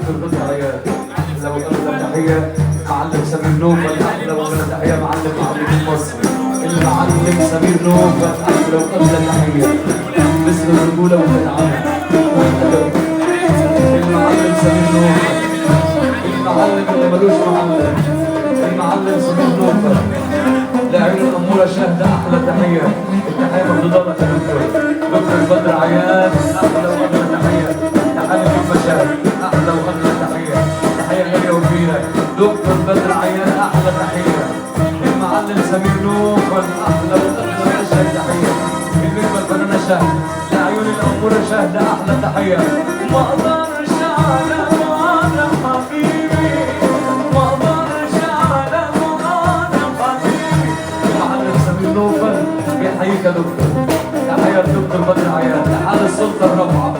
دكتور بدر عياد. أحلى وأغلى تحية معلم سمير نوفل. أحلى وأغلى تحية معلم مصر المعلم سمير نوفل. أحلى وأغلى تحية باسم الرجولة والإنعام والأدب المعلم سمير نوفل. المعلم اللي ملوش معلم المعلم سمير نوفل. لعيون الأمورة شاهدة أحلى تحية. التحية مردودة لك يا دكتور بدر عياد. أحلى وأغلى تحية تحية المشاهد. أحلى وأغلى تحية تحية غالية وكبيرة دكتور بدر عياد. أحلى تحية المعلم سمير نوفل. أحلى وأغلى تحية بالنسبة لفنانة شاهد. لعيون الأمورة شاهدة أحلى تحية. ما أقدرش على وأنا حبيبي ما أقدرش على وأنا حبيبي. المعلم سمير نوفل بيحييك يا دكتور. تحية الدكتور بدر عياد. لحال السلطة الرابعة.